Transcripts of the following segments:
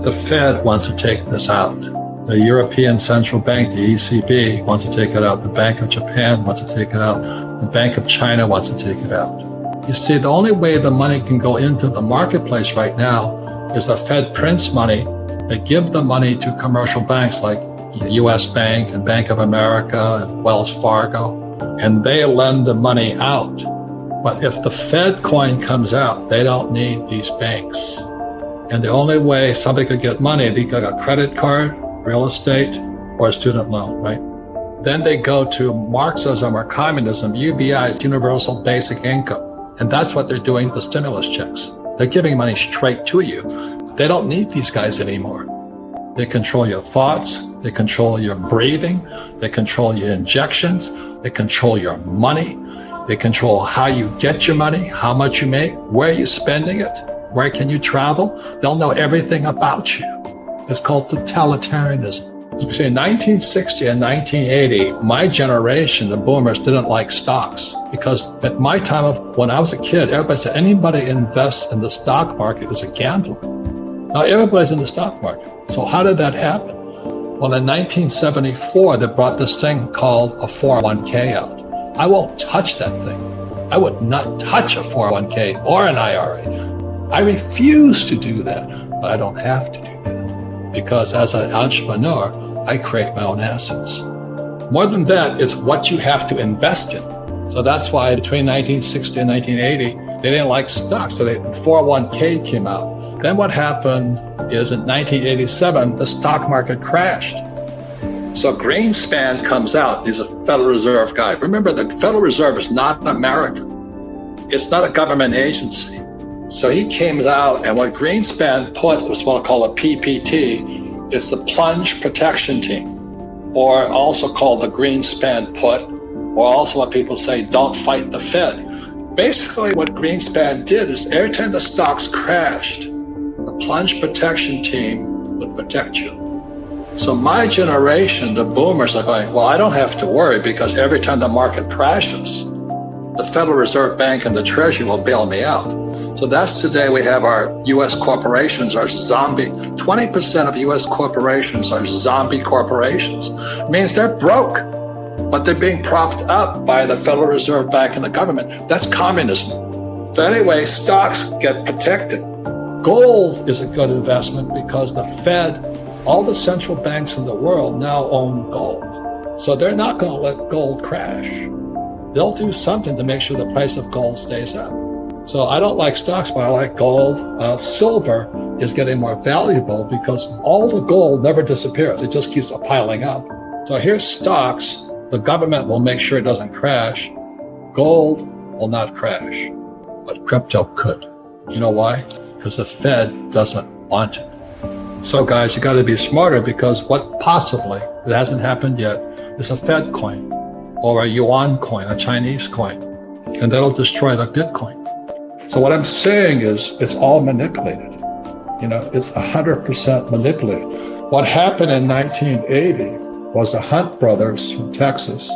The Fed wants to take this out. The European Central Bank, the ECB, wants to take it out. The Bank of Japan wants to take it out. The Bank of China wants to take it out. You see, the only way the money can go into the marketplace right now is the Fed prints money. They give the money to commercial banks like U.S. Bank and Bank of America and Wells Fargo, and they lend the money out. But if the Fed coin comes out, they don't need these banks. And the only way somebody could get money, they got a credit card, real estate, or a student loan, right? Then they go to Marxism or communism, UBI, universal basic income. And that's what they're doing with the stimulus checks. They're giving money straight to you. They don't need these guys anymore. They control your thoughts. They control your breathing. They control your injections. They control your money. They control how you get your money, how much you make, where you're spending it, where can you travel. They'll know everything about you. It's called totalitarianism. Between 1960 and 1980, my generation, the boomers, didn't like stocks because at my time of when I was a kid, everybody said anybody invests in the stock market is a gambler. Now everybody's in the stock market. So how did that happen? Well, in 1974, they brought this thing called a 401k out. I won't touch that thing. I would not touch a 401k or an IRA. I refuse to do that, but I don't have to do that because as an entrepreneur, I create my own assets. More than that, it's what you have to invest in. So that's why between 1960 and 1980, they didn't like stocks. So the 401k came out. Then what happened is in 1987, the stock market crashed. So Greenspan comes out. He's a Federal Reserve guy. Remember, the Federal Reserve is not America. It's not a government agency. So he came out, and what Greenspan put was what I call a PPT. It's the Plunge Protection Team, or also called the Greenspan put, or also what people say, don't fight the Fed. Basically, what Greenspan did is every time the stocks crashed, the Plunge Protection Team would protect you. So my generation, the boomers, are going, well, I don't have to worry because every time the market crashes, the Federal Reserve Bank and the Treasury will bail me out. So that's today we have our U.S. corporations are zombie. 20% of U.S. corporations are zombie corporations. It means they're broke, but they're being propped up by the Federal Reserve Bank and the government. That's communism. So anyway, stocks get protected. Gold is a good investment because the Fed, all the central banks in the world now own gold. So they're not going to let gold crash. They'll do something to make sure the price of gold stays up. So I don't like stocks, but I like gold. Silver is getting more valuable because all the gold never disappears. It just keeps piling up. So here's stocks. The government will make sure it doesn't crash. Gold will not crash, but crypto could. You know why? Because the Fed doesn't want it. So guys, you got to be smarter because what possibly, it hasn't happened yet, is a Fed coin or a yuan coin, a Chinese coin, and that'll destroy the Bitcoin. So what I'm saying is it's all manipulated. You know, it's 100% manipulated. What happened in 1980 was the Hunt brothers from Texas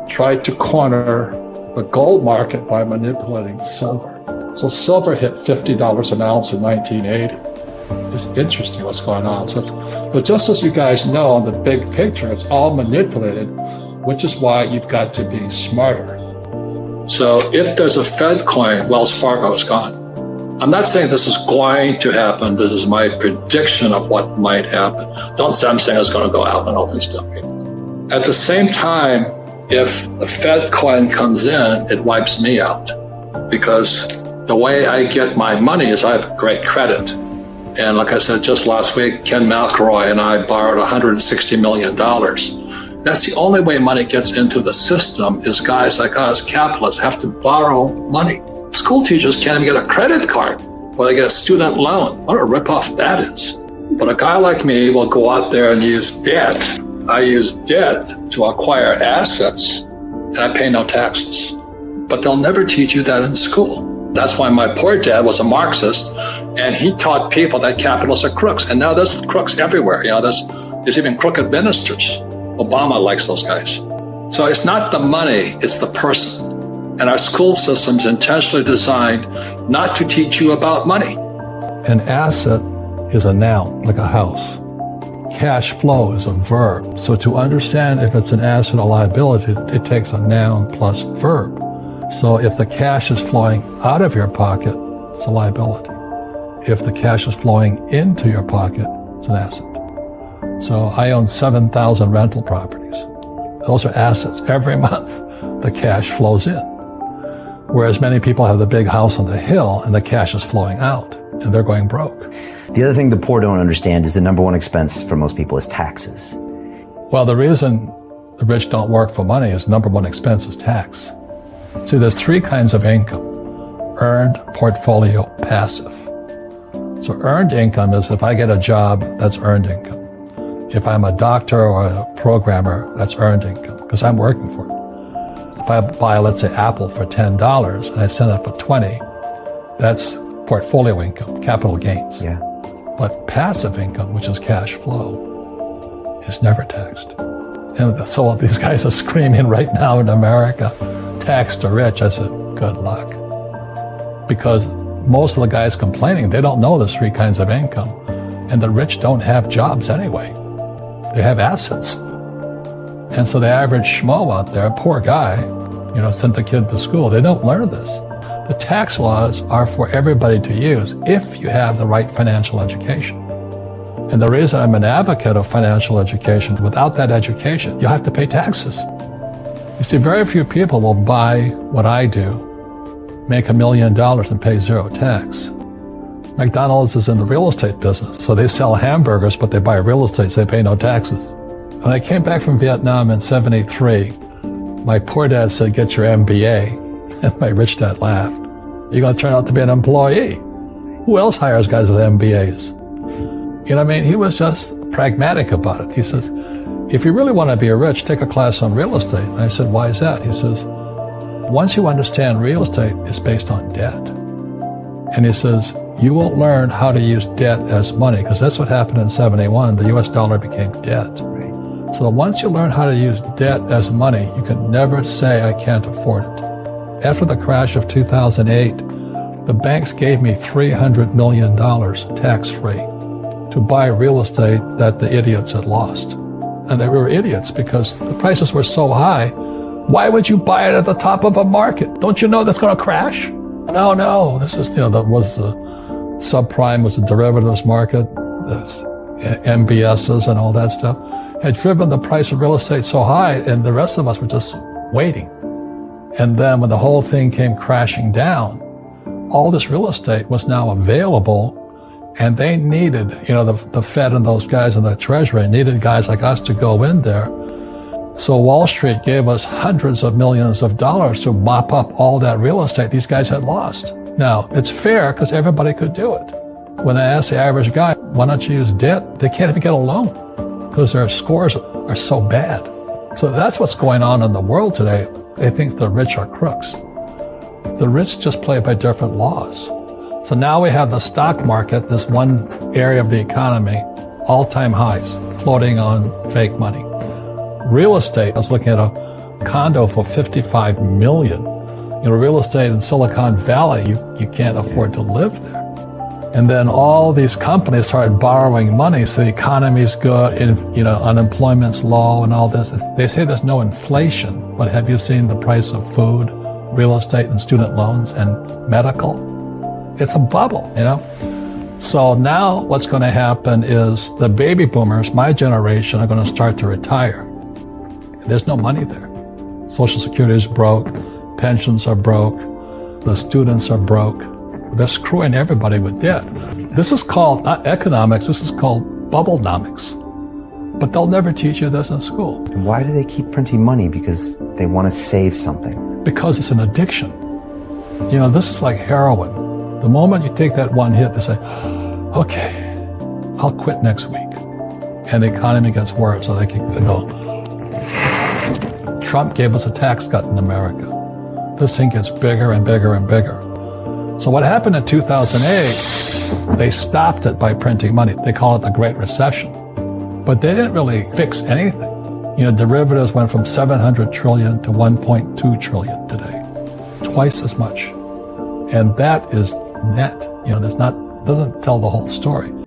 tried to corner the gold market by manipulating silver. So silver hit $50 an ounce in 1980. It's interesting what's going on. So just as you guys know, on the big picture, it's all manipulated, which is why you've got to be smarter. So if there's a Fed coin, Wells Fargo is gone. I'm not saying this is going to happen. This is my prediction of what might happen. Don't say I'm saying it's going to go out and all this stuff. At the same time, if the Fed coin comes in, it wipes me out because the way I get my money is I have great credit. And like I said, just last week, Ken McElroy and I borrowed $160 million. That's the only way money gets into the system is guys like us, capitalists, have to borrow money. School teachers can't even get a credit card or they get a student loan. What a ripoff that is. But a guy like me will go out there and use debt. I use debt to acquire assets and I pay no taxes. But they'll never teach you that in school. That's why my poor dad was a Marxist and he taught people that capitalists are crooks. And now there's crooks everywhere. You know, there's even crooked ministers. Obama likes those guys. So it's not the money, it's the person. And our school system's intentionally designed not to teach you about money. An asset is a noun, like a house. Cash flow is a verb. So to understand if it's an asset or liability, it takes a noun plus verb. So if the cash is flowing out of your pocket, it's a liability. If the cash is flowing into your pocket, it's an asset. So I own 7,000 rental properties. Those are assets. Every month, the cash flows in. Whereas many people have the big house on the hill and the cash is flowing out and they're going broke. The other thing the poor don't understand is the number one expense for most people is taxes. Well, the reason the rich don't work for money is number one expense is tax. See, there's three kinds of income: earned, portfolio, passive. So earned income is if I get a job, that's earned income. If I'm a doctor or a programmer, that's earned income because I'm working for it. If I buy, let's say, Apple for $10 and I sell it for $20, that's portfolio income, capital gains. Yeah. But passive income, which is cash flow, is never taxed. And so these guys are screaming right now in America, tax the rich. I said, good luck. Because most of the guys complaining, they don't know there's three kinds of income. And the rich don't have jobs anyway. They have assets. And so the average schmo out there, poor guy, sent the kid to school. They don't learn this. The tax laws are for everybody to use if you have the right financial education. And the reason I'm an advocate of financial education, without that education, you have to pay taxes. You see, very few people will buy what I do, make $1 million and pay zero tax. McDonald's is in the real estate business, so they sell hamburgers, but they buy real estate, so they pay no taxes. When I came back from Vietnam in '73, my poor dad said, get your MBA. And my rich dad laughed. You're going to turn out to be an employee. Who else hires guys with MBAs? You know what I mean? He was just pragmatic about it. He says, if you really want to be rich, take a class on real estate. And I said, why is that? He says, once you understand real estate, it's based on debt. And he says, you won't learn how to use debt as money, because that's what happened in '71. The US dollar became debt. Right. So once you learn how to use debt as money, you can never say, I can't afford it. After the crash of 2008, the banks gave me $300 million tax-free to buy real estate that the idiots had lost. And they were idiots because the prices were so high. Why would you buy it at the top of a market? Don't you know that's going to crash? No. This is, that was the subprime, was the derivatives market, the MBSs and all that stuff, had driven the price of real estate so high, and the rest of us were just waiting. And then when the whole thing came crashing down, all this real estate was now available, and they needed, the Fed and those guys in the Treasury needed guys like us to go in there. So Wall Street gave us hundreds of millions of dollars to mop up all that real estate these guys had lost. Now, it's fair because everybody could do it. When I ask the average guy, why don't you use debt? They can't even get a loan because their scores are so bad. So that's what's going on in the world today. They think the rich are crooks. The rich just play by different laws. So now we have the stock market, this one area of the economy, all-time highs, floating on fake money. Real estate, I was looking at a condo for $55 million. Real estate in Silicon Valley, you can't afford to live there. And then all these companies started borrowing money, so the economy's good, unemployment's low and all this. They say there's no inflation, but have you seen the price of food, real estate, and student loans and medical? It's a bubble, So now what's going to happen is the baby boomers, my generation, are going to start to retire. There's no money there. Social Security is broke, pensions are broke, the students are broke. They're screwing everybody with debt. This is called, not economics, this is called bubblenomics. But they'll never teach you this in school. Why do they keep printing money? Because they want to save something. Because it's an addiction. This is like heroin. The moment you take that one hit, they say, okay, I'll quit next week. And the economy gets worse, so they go. Trump gave us a tax cut in America. This thing gets bigger and bigger and bigger. So what happened in 2008, they stopped it by printing money. They call it the Great Recession. But they didn't really fix anything. Derivatives went from 700 trillion to 1.2 trillion today. Twice as much. And that is net. Doesn't tell the whole story.